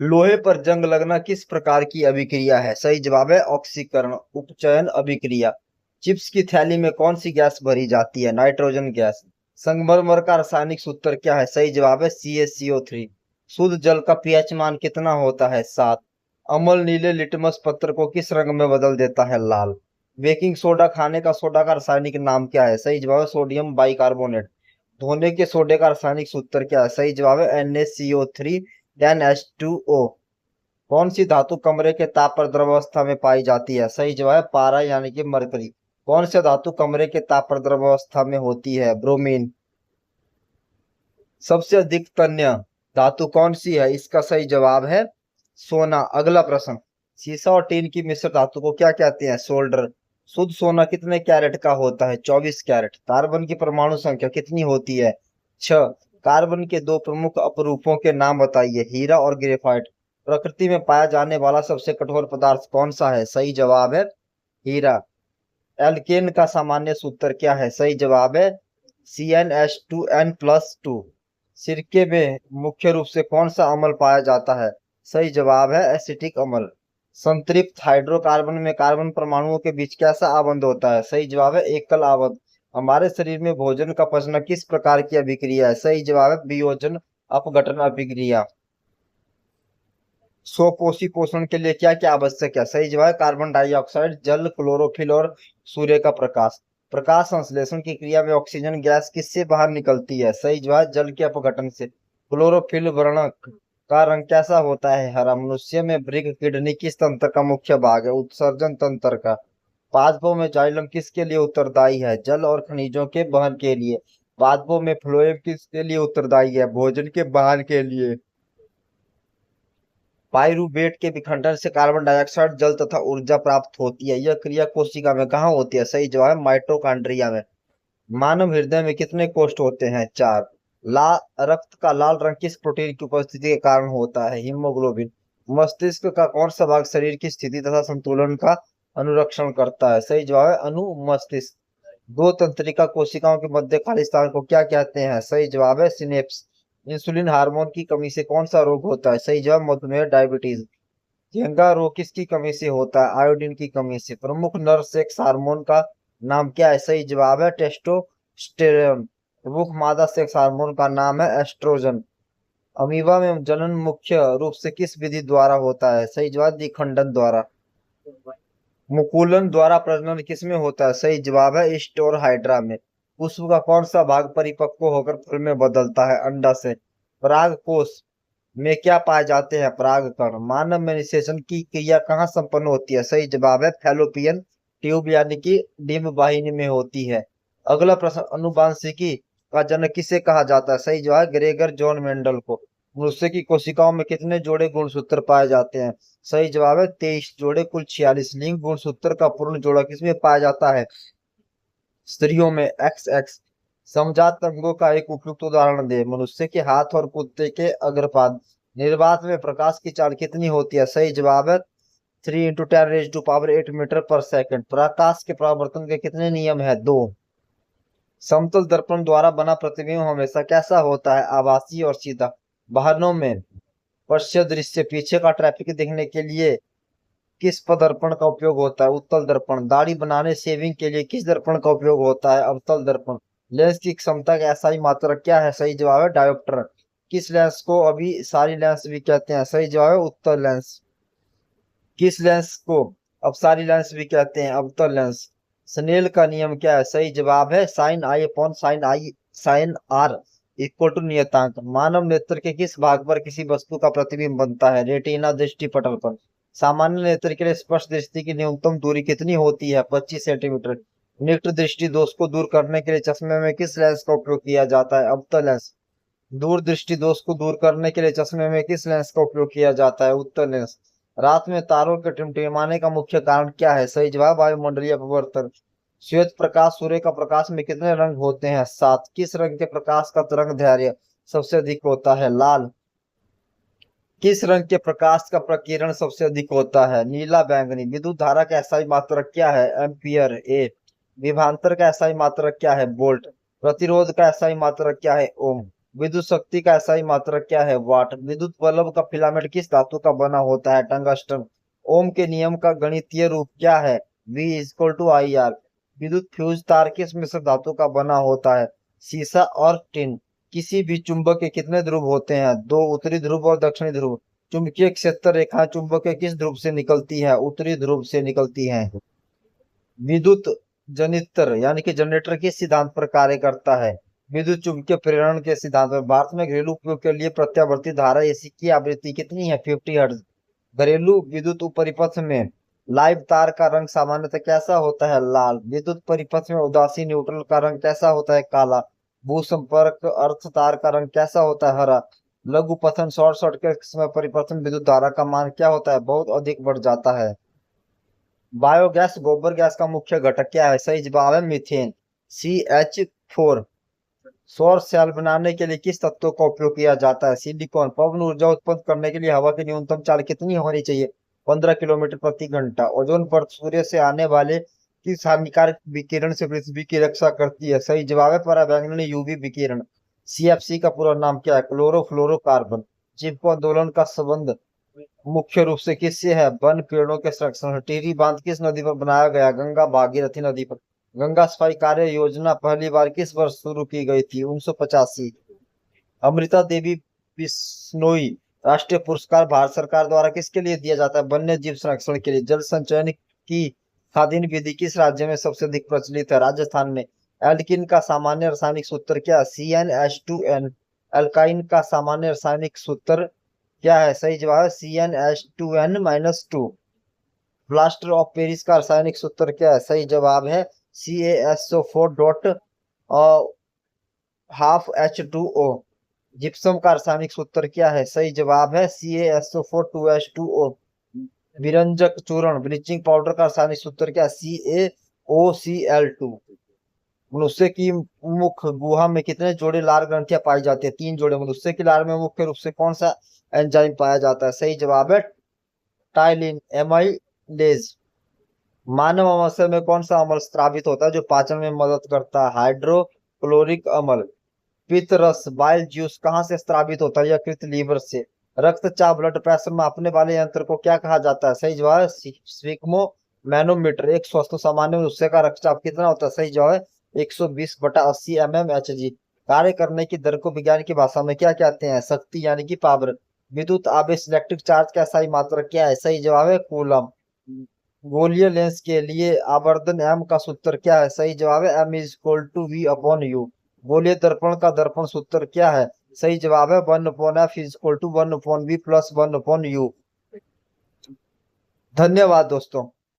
लोहे पर जंग लगना किस प्रकार की अभिक्रिया है? सही जवाब है ऑक्सीकरण उपचयन अभिक्रिया। चिप्स की थैली में कौन सी गैस भरी जाती है? Nitrogen gas. संगमरमर का रासायनिक सूत्र क्या है? सही जवाब है CaCO3। शुद्ध जल का पीएच मान कितना होता है? 7। अम्ल नीले लिटमस पत्र को किस रंग में बदल देता है? लाल। बेकिंग सोडा खाने का सोडा का रासायनिक नाम क्या है? सही जवाब है सोडियम बाइकार्बोनेट। धोने के सोडे का रासायनिक सूत्र क्या है? सही जवाब है NaCO3 NH2O। कौन सी धातु कमरे के ताप पर द्रवावस्था में पाई जाती है? सही जवाब है पारा यानी कि मरकरी। कौन सी धातु कमरे के ताप पर द्रवावस्था में होती है? ब्रोमीन। सबसे अधिक तन्य धातु कौन सी है? इसका सही जवाब है सोना। अगला प्रश्न। सीसा और टीन की मिश्र धातु को क्या कहते हैं? सोल्डर। शुद्ध सोना कितने कैरेट का होता है? 24 कैरेट। कार्बन की परमाणु संख्या कितनी होती है? 6। कार्बन के दो प्रमुख अपरूपों के नाम बताइए, हीरा और ग्रेफाइट। प्रकृति में पाया जाने वाला सबसे कठोर पदार्थ कौन सा है? सही जवाब है हीरा। एल्केन का सामान्य सूत्र क्या है? सही जवाब है CnH2n+2। सिरके में मुख्य रूप से कौन सा अम्ल पाया जाता है? सही जवाब है एसिटिक अम्ल। संतृप्त हाइड्रोकार्बन में कार्बन परमाणुओं के बीच कैसा आबंध होता है? सही जवाब है एकल आबंध। हमारे शरीर में भोजन का पचना किस प्रकार की अभिक्रिया है? सही जवाब है वियोजन अपघटन अभिक्रिया। स्वपोषी पोषण के लिए क्या क्या आवश्यक है? सही जवाब है कार्बन डाइऑक्साइड, जल, क्लोरोफिल और सूर्य का प्रकाश। प्रकाश संश्लेषण की क्रिया में ऑक्सीजन गैस किससे बाहर निकलती है? सही जवाब है जल के अपघटन से। क्लोरोफिल वर्णक का रंग कैसा होता है? हरा। मनुष्य में वृक्क किडनी किस तंत्र का मुख्य भाग है? उत्सर्जन तंत्र का। पादपों में जाइलम किसके लिए उत्तरदायी है? जल और खनिजों के वहन के लिए। पादपों में फ्लोएम किसके लिए उत्तरदायी है? भोजन के वहन के लिए। पाइरूवेट के विखंडन से कार्बन डाइऑक्साइड, जल तथा ऊर्जा प्राप्त होती है। यह क्रिया कोशिका में कहाँ होती है? सही जवाब है माइटोकॉन्ड्रिया में। मानव हृदय में कितने कोष्ठ होते हैं? 4। रक्त का लाल रंग किस प्रोटीन की उपस्थिति के कारण होता है? हीमोग्लोबिन। मस्तिष्क का कौन सा भाग शरीर की स्थिति तथा संतुलन का अनुरक्षण करता है? सही जवाब है अनुमस्तिष्क। दो तंत्रिका कोशिकाओं के मध्य खाली स्थान को क्या कहते हैं? सही जवाब है सिनेप्स। इंसुलिन हार्मोन की कमी से कौन सा रोग होता है? सही जवाब मधुमेह डायबिटीज। झींगा रोग किसकी कमी से होता है? आयोडीन की कमी से। प्रमुख नर सेक्स हार्मोन का नाम क्या है? सही जवाब है टेस्टोस्टेरोन। प्रमुख मादा सेक्स हार्मोन का नाम है एस्ट्रोजन। अमीबा में जनन मुख्य रूप से किस विधि द्वारा होता है? सही जवाब द्विखंडन द्वारा। मुकुलन द्वारा प्रजनन किसमें होता है? सही जवाब है ईस्ट और हाइड्रा में। पुष्प का कौन सा भाग परिपक्व होकर फूल में बदलता है? अंडा से। पराग कोश में क्या पाए जाते हैं? परागकण। मानव में निषेचन की क्रिया कहाँ संपन्न होती है? सही जवाब है फैलोपियन ट्यूब यानी कि डिंब वाहिनी में होती है। अगला प्रश्न। अनुवांशिकी का जनक किसे कहा जाता है? सही जवाब है ग्रेगर जॉन मेंडल को। मनुष्य की कोशिकाओं में कितने जोड़े गुणसूत्र पाए जाते हैं? सही जवाब है 23 जोड़े, कुल 46। लिंग गुणसूत्र का पूर्ण जोड़ा किसमें पाया जाता है? स्त्रियों में XX। समजात अंगों का एक उपयुक्त उदाहरण दे। मनुष्य के हाथ और कुत्ते के अग्रपाद। निर्वात में प्रकाश की चाल कितनी होती है? सही जवाब है 3 × 10⁸ मीटर पर सेकंड। प्रकाश के परावर्तन के कितने नियम है? 2। समतल दर्पण द्वारा बना प्रतिबिंब हमेशा कैसा होता है? आभासी और सीधा। वाहनों में पश्च दृश्य पीछे का ट्रैफिक देखने के लिए किस दर्पण का उपयोग होता है? उत्तल दर्पण। दाढ़ी बनाने शेविंग के लिए किस दर्पण का उपयोग होता है? अवतल दर्पण। लेंस की क्षमता का एसआई मात्रक क्या है? सही जवाब है डायोप्टर। किस लेंस को अभी सारी लेंस भी कहते हैं? सही जवाब है उत्तल लेंस। किस लेंस को अपसारी लेंस भी कहते हैं? अवतल लेंस। स्नेल का नियम क्या है? सही जवाब है sine i upon sine r equal to नियतांक। मानव नेत्र के किस भाग पर किसी वस्तु का प्रतिबिंब बनता है? रेटिना दृष्टि पटल पर। सामान्य नेत्र के लिए स्पष्ट दृष्टि की न्यूनतम दूरी कितनी होती है? 25 सेंटीमीटर। निकट दृष्टि दोष को दूर करने के लिए चश्मे में किस लेंस का उपयोग किया जाता है? अवतल लेंस। दूर दृष्टि दोष को दूर करने के लिए चश्मे में किस लेंस का उपयोग किया जाता है? उत्तल लेंस। रात में तारों के टिमटिमाने का मुख्य कारण क्या है? सही जवाब वायुमंडलीय अपवर्तन। श्वेत प्रकाश सूर्य का प्रकाश में कितने रंग होते हैं? 7। किस रंग के प्रकाश का तरंग दैर्घ्य सबसे अधिक होता है? लाल। किस रंग के प्रकाश का प्रकीर्णन सबसे अधिक होता है? नीला बैंगनी। विद्युत धारा का एसआई मात्रक क्या है? एम्पियर ए। विभवांतर का एसआई मात्रक क्या है? वोल्ट। प्रतिरोध का एसआई मात्रक क्या है? ओम। विद्युत शक्ति का SI मात्रक क्या है? वाट। विद्युत बल्ब का फिलामेंट किस धातु का बना होता है? टंगस्टन। ओम के नियम का गणितीय रूप क्या है? V = IR। विद्युत फ्यूज तार किस मिश्र धातु का बना होता है? सीसा और टिन। किसी भी चुंबक के कितने ध्रुव होते हैं? 2, उत्तरी ध्रुव और दक्षिणी ध्रुव। चुंबकीय क्षेत्र रेखा चुंबक के किस ध्रुव से निकलती है? उत्तरी ध्रुव से निकलती है। विद्युत जनित्र यानी कि जनरेटर किस सिद्धांत पर कार्य करता है? विद्युत चुंबकीय प्रेरण के सिद्धांत पर। भारत में घरेलू उपयोग के लिए प्रत्यावर्ती धारा AC की आवृत्ति कितनी है? 50 हर्ट्ज। घरेलू विद्युत परिपथ में लाइव तार का रंग सामान्यतः कैसा होता है? लाल। विद्युत परिपथ में उदासीन न्यूट्रल का रंग कैसा होता है? काला। भू संपर्क अर्थ तार का रंग कैसा होता है? हरा। लघु पथन शॉर्ट सर्किट के समय परिपथ में विद्युत धारा का मान क्या होता है? बहुत अधिक बढ़ जाता है। बायोगैस गोबर गैस का मुख्य घटक क्या है? सही जवाब है मीथेन, CH4। सौर सेल बनाने के लिए किस तत्व का उपयोग किया जाता है? सिलिकॉन। पवन ऊर्जा उत्पन्न करने के लिए हवा की न्यूनतम चाल कितनी होनी चाहिए? 15 किलोमीटर प्रति घंटा। ओजोन परत सूर्य से आने वाले किस हानिकारक विकिरण से पृथ्वी की रक्षा करती है? सही जवाब है पराबैंगनी UV विकिरण। CFC का पूरा नाम क्या है? क्लोरोफ्लोरोकार्बन। जीवांदोलन का संबंध मुख्य रूप से किससे है? वन पेड़ों के संरक्षण। टिहरी बांध किस नदी पर बनाया गया? गंगा भागीरथी नदी पर। गंगा सफाई कार्य योजना पहली बार किस वर्ष शुरू की गई थी? 1985। अमृता देवी बिश्नोई राष्ट्रीय पुरस्कार भारत सरकार द्वारा किसके लिए दिया जाता है? वन्य जीव संरक्षण के लिए। जल संचयन की स्वाधीन विधि किस राज्य में सबसे अधिक प्रचलित है? राजस्थान में। एल्किन का सामान्य रासायनिक सूत्र क्या है? CnH2n। एल्काइन का सामान्य रासायनिक सूत्र क्या है? सही जवाब है CnH2n-2। प्लास्टर ऑफ पेरिस का रासायनिक सूत्र क्या है? सही जवाब है CaSO4 dot half H2O। Gypsum का रासायनिक सूत्र क्या है? सही जवाब है CaSO4 2H2O। विरंजक चूर्ण ब्लीचिंग पाउडर का रासायनिक सूत्र क्या है? CaOCl2। मनुष्य की मुख गुहा में कितने जोड़े लार ग्रंथियां पाई जाती है? 3 जोड़े। मनुष्य की लार में मुख्य रूप से कौन सा एंजाइम पाया जाता है? सही जवाब है टाइलिन एमाइलेज। मानव अमाशय में कौन सा अम्ल स्रावित होता है जो पाचन में मदद करता है? हाइड्रोक्लोरिक अम्ल। पित्त रस बाइल जूस कहाँ से स्रावित होता है? यकृत लीवर से। रक्तचाप ब्लड प्रेशर मापने वाले यंत्र को क्या कहा जाता है? सही जवाब है स्फिग्मो मैनोमीटर। एक स्वस्थ सामान्य मनुष्य का रक्तचाप कितना होता है? सही जवाब है 120/80 mmHg। कार्य करने की दर को विज्ञान की भाषा में क्या कहते हैं? शक्ति यानी कि पावर। विद्युत आवेश इलेक्ट्रिक चार्ज का SI मात्रक क्या है? सही जवाब है कूलम। गोलीय लेंस के लिए आवर्धन M का सूत्र क्या है? सही जवाब है M=V/U। गोलीय दर्पण का दर्पण सूत्र क्या है? सही जवाब है 1/f = 1/V + 1/U। धन्यवाद दोस्तों।